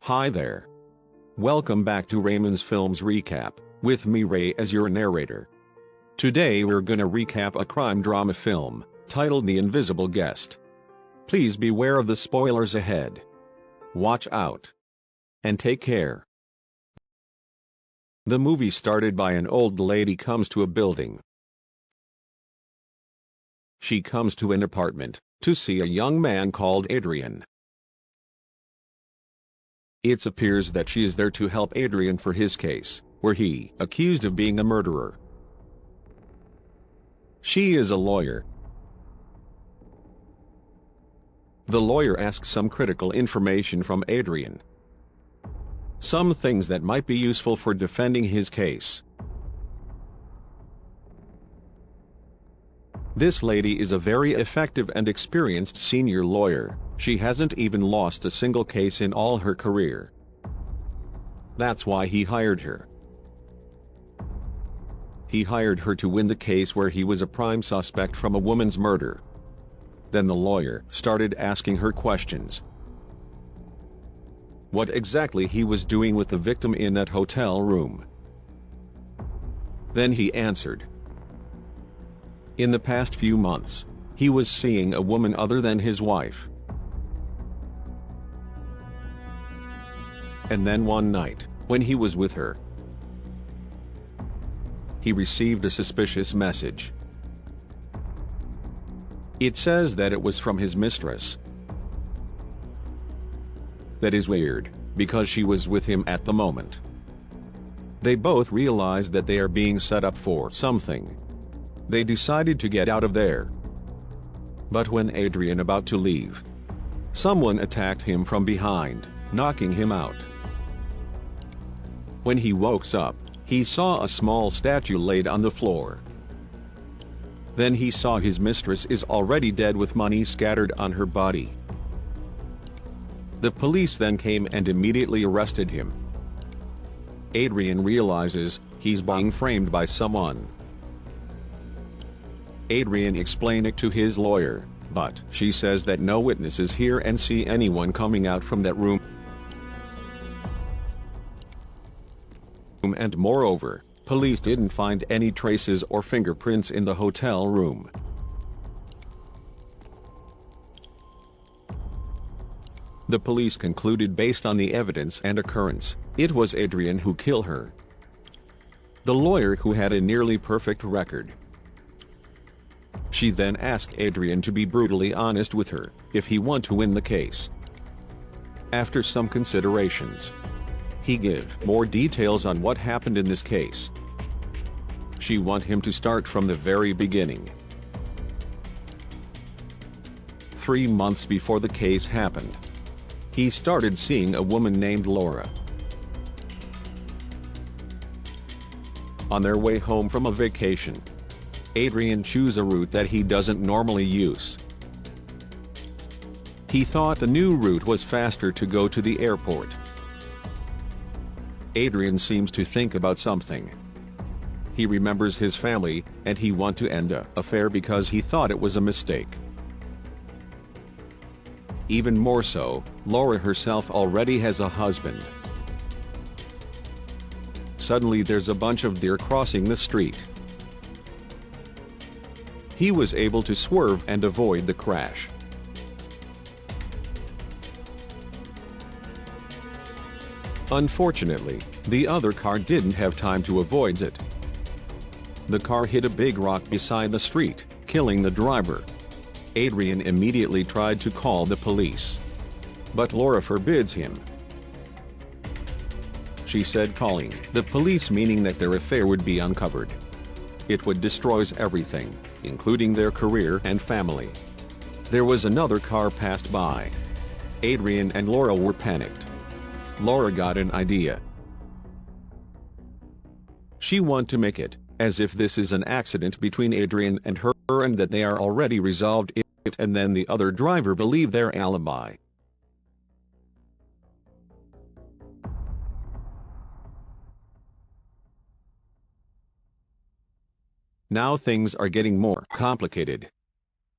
Hi there. Welcome back to Raymond's Films Recap, with me Ray as your narrator. Today we're gonna recap a crime drama film, titled The Invisible Guest. Please beware of the spoilers ahead. Watch out. And take care. The movie started by an old lady comes to a building. She comes to an apartment, to see a young man called Adrian. It appears that she is there to help Adrian for his case, where he accused of being a murderer. She is a lawyer. The lawyer asks some critical information from Adrian. Some things that might be useful for defending his case. This lady is a very effective and experienced senior lawyer. She hasn't even lost a single case in all her career. That's why he hired her. He hired her to win the case where he was a prime suspect from a woman's murder. Then the lawyer started asking her questions. What exactly he was doing with the victim in that hotel room. Then he answered. In the past few months, he was seeing a woman other than his wife. And then one night, when he was with her, he received a suspicious message. It says that it was from his mistress. That is weird, because she was with him at the moment. They both realized that they are being set up for something. They decided to get out of there. But when Adrian about to leave, someone attacked him from behind, knocking him out. When he woke up, he saw a small statue laid on the floor. Then he saw his mistress is already dead with money scattered on her body. The police then came and immediately arrested him. Adrian realizes he's being framed by someone. Adrian explained it to his lawyer, but she says that no witnesses hear and see anyone coming out from that room. And moreover, police didn't find any traces or fingerprints in the hotel room. The police concluded based on the evidence and occurrence, it was Adrian who killed her. The lawyer who had a nearly perfect record. She then asked Adrian to be brutally honest with her, if he want to win the case. After some considerations, he gave more details on what happened in this case. She want him to start from the very beginning. 3 months before the case happened, he started seeing a woman named Laura. On their way home from a vacation, Adrian chose a route that he doesn't normally use. He thought the new route was faster to go to the airport. Adrian seems to think about something. He remembers his family, and he want to end an affair because he thought it was a mistake. Even more so, Laura herself already has a husband. Suddenly there's a bunch of deer crossing the street. He was able to swerve and avoid the crash. Unfortunately, the other car didn't have time to avoid it. The car hit a big rock beside the street, killing the driver. Adrian immediately tried to call the police, but Laura forbids him. She said calling the police meaning that their affair would be uncovered. It would destroy everything, including their career and family. There was another car passed by. Adrian and Laura were panicked. Laura got an idea. She wanted to make it as if this is an accident between Adrian and her and that they are already resolved it, and then the other driver believed their alibi. Now things are getting more complicated.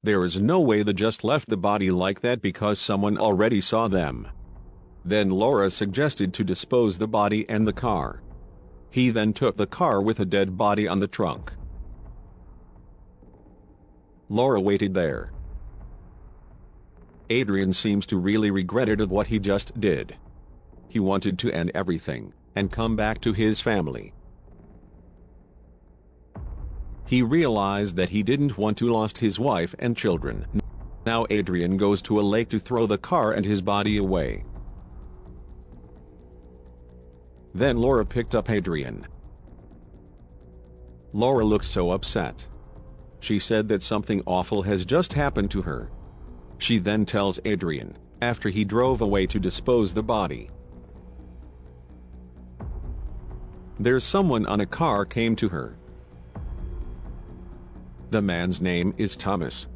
There is no way they just left the body like that because someone already saw them. Then Laura suggested to dispose the body and the car. He then took the car with a dead body on the trunk. Laura waited there. Adrian seems to really regretted what he just did. He wanted to end everything and come back to his family. He realized that he didn't want to lose his wife and children. Now Adrian goes to a lake to throw the car and his body away. Then Laura picked up Adrian. Laura looked so upset. She said that something awful has just happened to her. She then tells Adrian, after he drove away to dispose the body. There's someone on a car came to her. The man's name is Thomas.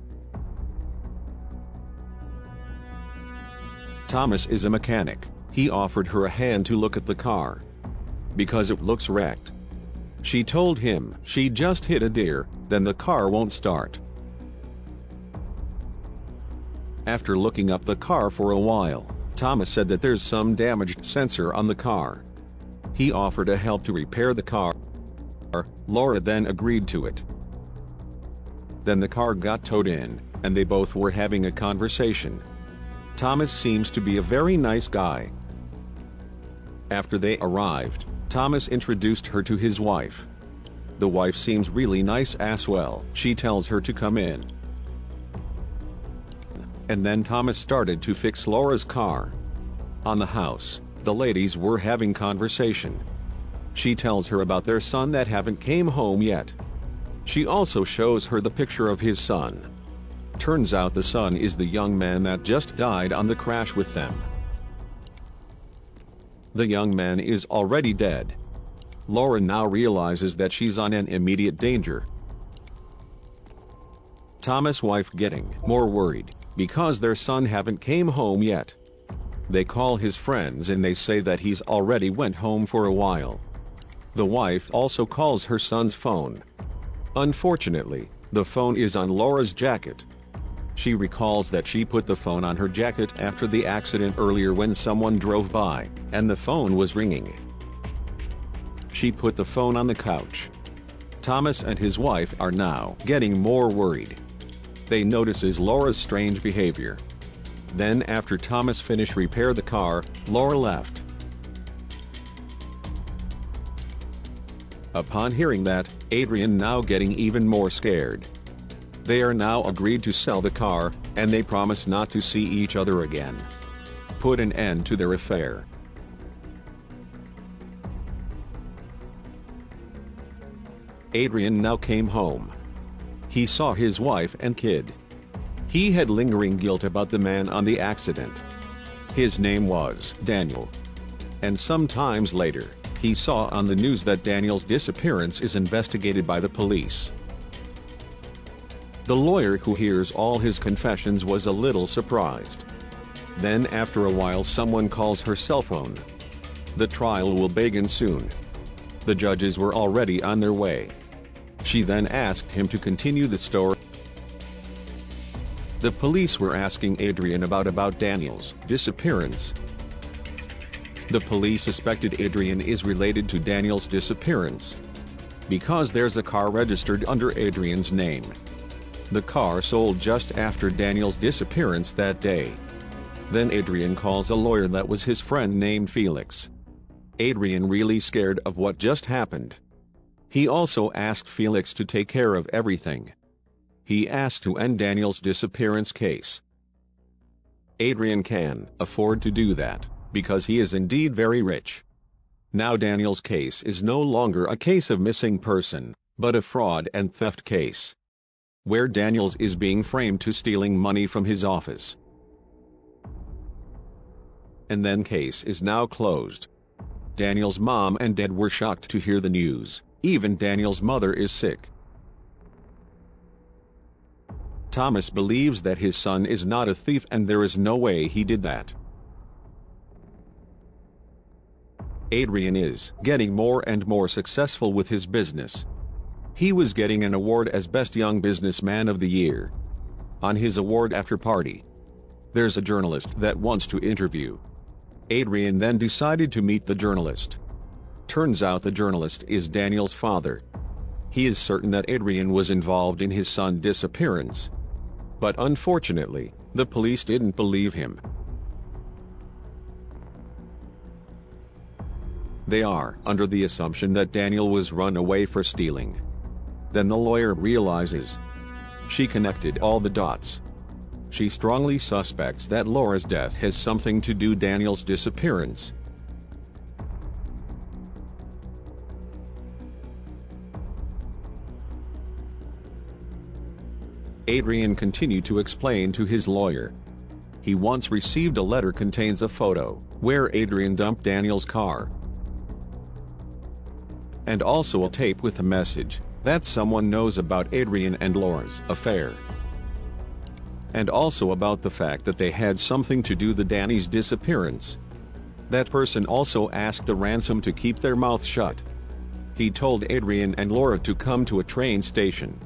Thomas is a mechanic. He offered her a hand to look at the car, because it looks wrecked. She told him she just hit a deer, then the car won't start. After looking up the car for a while, Thomas said that there's some damaged sensor on the car. He offered a help to repair the car. Laura then agreed to it. Then the car got towed in, and they both were having a conversation. Thomas seems to be a very nice guy. After they arrived, Thomas introduced her to his wife. The wife seems really nice as well. She tells her to come in. And then Thomas started to fix Laura's car. On the house, the ladies were having conversation. She tells her about their son that haven't came home yet. She also shows her the picture of his son. Turns out the son is the young man that just died on the crash with them. The young man is already dead. Laura now realizes that she's on an immediate danger. Thomas' wife getting more worried, because their son haven't came home yet. They call his friends and they say that he's already went home for a while. The wife also calls her son's phone. Unfortunately, the phone is on Laura's jacket. She recalls that she put the phone on her jacket after the accident earlier when someone drove by, and the phone was ringing. She put the phone on the couch. Thomas and his wife are now getting more worried. They notices Laura's strange behavior. Then after Thomas finished repair the car, Laura left. Upon hearing that, Adrian now getting even more scared. They are now agreed to sell the car, and they promise not to see each other again. Put an end to their affair. Adrian now came home. He saw his wife and kid. He had lingering guilt about the man on the accident. His name was Daniel. And sometimes later, he saw on the news that Daniel's disappearance is investigated by the police. The lawyer who hears all his confessions was a little surprised. Then after a while someone calls her cell phone. The trial will begin soon. The judges were already on their way. She then asked him to continue the story. The police were asking Adrian about Daniel's disappearance. The police suspected Adrian is related to Daniel's disappearance, because there's a car registered under Adrian's name. The car sold just after Daniel's disappearance that day. Then Adrian calls a lawyer that was his friend named Felix. Adrian really scared of what just happened. He also asked Felix to take care of everything. He asked to end Daniel's disappearance case. Adrian can afford to do that, because he is indeed very rich. Now Daniel's case is no longer a case of missing person, but a fraud and theft case, where Daniels is being framed to stealing money from his office. And then case is now closed. Daniel's mom and dad were shocked to hear the news. Even Daniel's mother is sick. Thomas believes that his son is not a thief and there is no way he did that. Adrian is getting more and more successful with his business. He was getting an award as Best Young Businessman of the Year. On his award after party, there's a journalist that wants to interview. Adrian then decided to meet the journalist. Turns out the journalist is Daniel's father. He is certain that Adrian was involved in his son's disappearance. But unfortunately, the police didn't believe him. They are under the assumption that Daniel was run away for stealing. Then the lawyer realizes. She connected all the dots. She strongly suspects that Laura's death has something to do with Daniel's disappearance. Adrian continued to explain to his lawyer. He once received a letter contains a photo where Adrian dumped Daniel's car. And also a tape with a message that someone knows about Adrian and Laura's affair. And also about the fact that they had something to do with Danny's disappearance. That person also asked a ransom to keep their mouth shut. He told Adrian and Laura to come to a train station.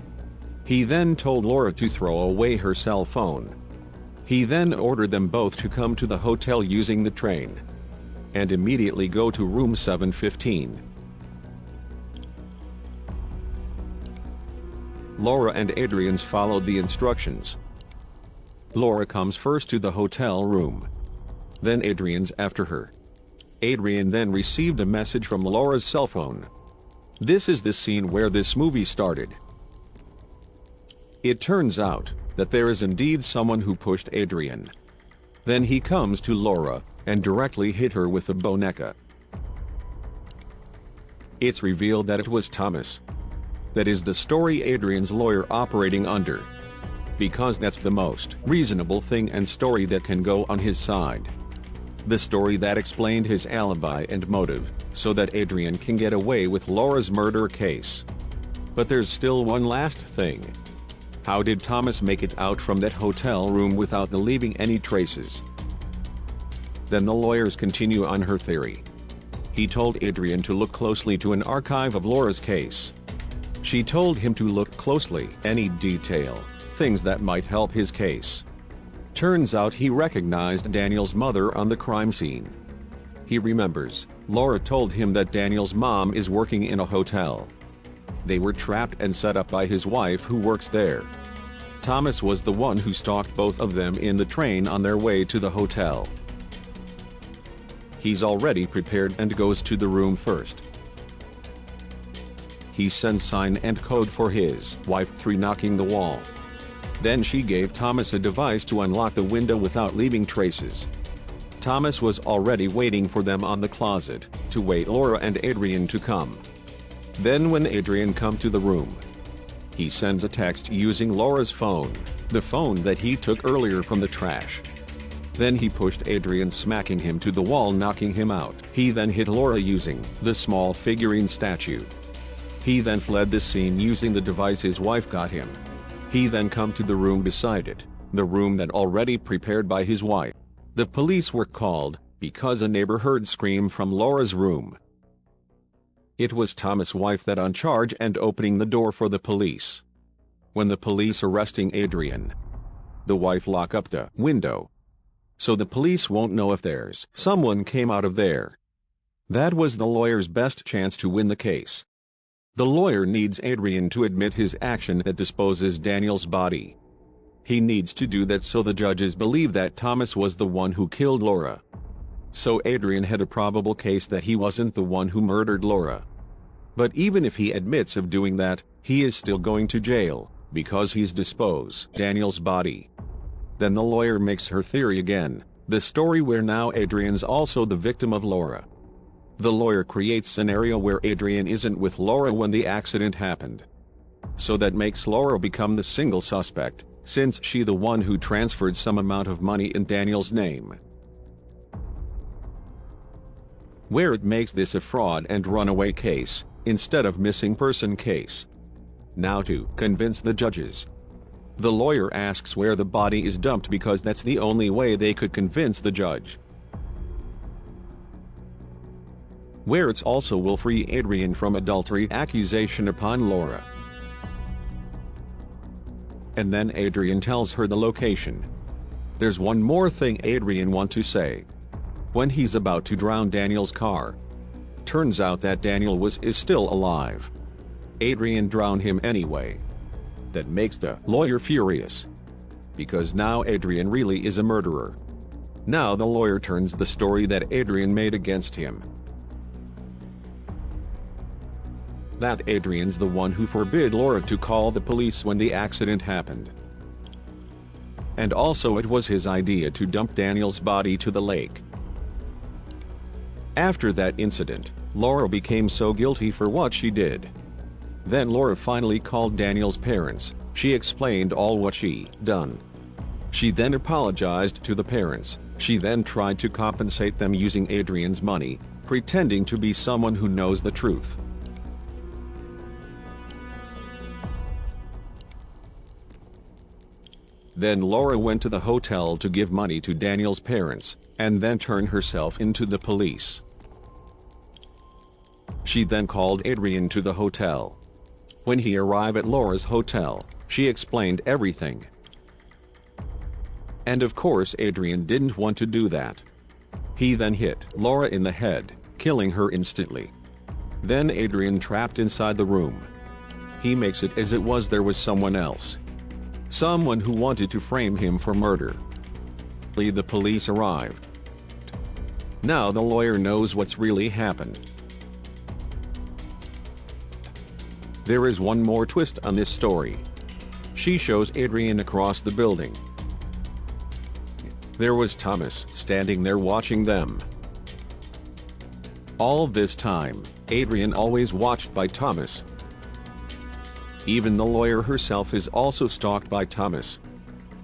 He then told Laura to throw away her cell phone. He then ordered them both to come to the hotel using the train. And immediately go to room 715. Laura and Adrian followed the instructions. Laura comes first to the hotel room. Then Adrian's after her. Adrian then received a message from Laura's cell phone. This is the scene where this movie started. It turns out that there is indeed someone who pushed Adrian. Then he comes to Laura and directly hit her with a boneca. It's revealed that it was Thomas. That is the story Adrian's lawyer operating under. Because that's the most reasonable thing and story that can go on his side. The story that explained his alibi and motive, so that Adrian can get away with Laura's murder case. But there's still one last thing. How did Thomas make it out from that hotel room without leaving any traces? Then the lawyers continue on her theory. He told Adrian to look closely to an archive of Laura's case. She told him to look closely, any detail, things that might help his case. Turns out he recognized Daniel's mother on the crime scene. He remembers, Laura told him that Daniel's mom is working in a hotel. They were trapped and set up by his wife who works there. Thomas was the one who stalked both of them in the train on their way to the hotel. He's already prepared and goes to the room first. He sends sign and code for his wife through knocking the wall. Then she gave Thomas a device to unlock the window without leaving traces. Thomas was already waiting for them on the closet, to wait Laura and Adrian to come. Then when Adrian come to the room, he sends a text using Laura's phone, the phone that he took earlier from the trash. Then he pushed Adrian, smacking him to the wall, knocking him out. He then hit Laura using the small figurine statue. He then fled the scene using the device his wife got him. He then come to the room beside it, the room that already prepared by his wife. The police were called, because a neighbor heard scream from Laura's room. It was Thomas' wife that on charge and opening the door for the police. When the police arresting Adrian, the wife lock up the window. So the police won't know if there's someone came out of there. That was the lawyer's best chance to win the case. The lawyer needs Adrian to admit his action that disposes Daniel's body. He needs to do that so the judges believe that Thomas was the one who killed Laura. So Adrian had a probable case that he wasn't the one who murdered Laura. But even if he admits of doing that, he is still going to jail, because he's disposed Daniel's body. Then the lawyer makes her theory again, the story where now Adrian's also the victim of Laura. The lawyer creates scenario where Adrian isn't with Laura when the accident happened. So that makes Laura become the single suspect, since she the one who transferred some amount of money in Daniel's name. Where it makes this a fraud and runaway case, instead of missing person case. Now to convince the judges. The lawyer asks where the body is dumped because that's the only way they could convince the judge. Where it's also will free Adrian from adultery accusation upon Laura. And then Adrian tells her the location. There's one more thing Adrian want to say. when he's about to drown Daniel's car. Turns out that Daniel is still alive. Adrian drowned him anyway. That makes the lawyer furious, because now Adrian really is a murderer. Now the lawyer turns the story that Adrian made against him. That Adrian's the one who forbid Laura to call the police when the accident happened. And also it was his idea to dump Daniel's body to the lake. After that incident, Laura became so guilty for what she did. Then Laura finally called Daniel's parents. She explained all what she done. She then apologized to the parents. She then tried to compensate them using Adrian's money, pretending to be someone who knows the truth. Then Laura went to the hotel to give money to Daniel's parents, and then turned herself into the police. She then called Adrian to the hotel. When he arrived at Laura's hotel, she explained everything. And of course Adrian didn't want to do that. He then hit Laura in the head, killing her instantly. Then Adrian trapped inside the room. He makes it as there was someone else. Someone who wanted to frame him for murder. The police arrived. Now the lawyer knows what's really happened. There is one more twist on this story. She shows Adrian across the building. There was Thomas standing there watching them. All this time, Adrian always watched by Thomas. Even the lawyer herself is also stalked by Thomas.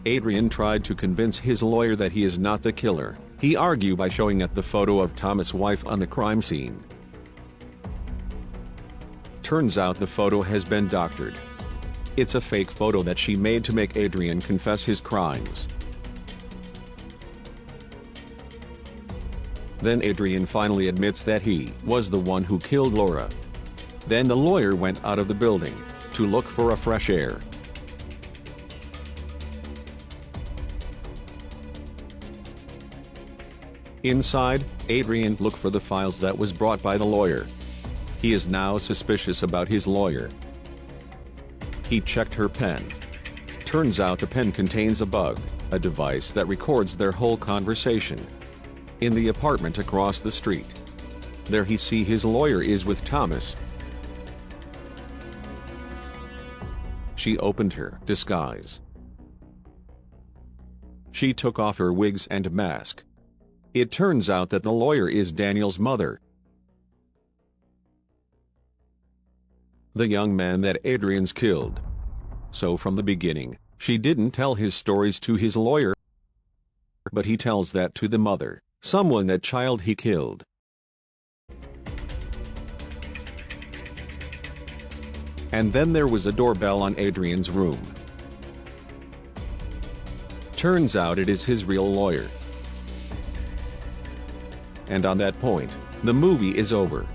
Adrian tried to convince his lawyer that he is not the killer. He argued by showing the photo of Thomas' wife on the crime scene. Turns out the photo has been doctored. It's a fake photo that she made to make Adrian confess his crimes. Then Adrian finally admits that he was the one who killed Laura. Then the lawyer went out of the building to look for a fresh air. Inside, Adrian looked for the files that was brought by the lawyer. He is now suspicious about his lawyer. He checked her pen. Turns out the pen contains a bug, a device that records their whole conversation. In the apartment across the street. There he see his lawyer is with Thomas. She opened her disguise. She took off her wigs and mask. It turns out that the lawyer is Daniel's mother. The young man that Adrian's killed. So from the beginning, she didn't tell his stories to his lawyer, but he tells that to the mother, someone that child he killed. And then there was a doorbell on Adrian's room. Turns out it is his real lawyer. And on that point, the movie is over.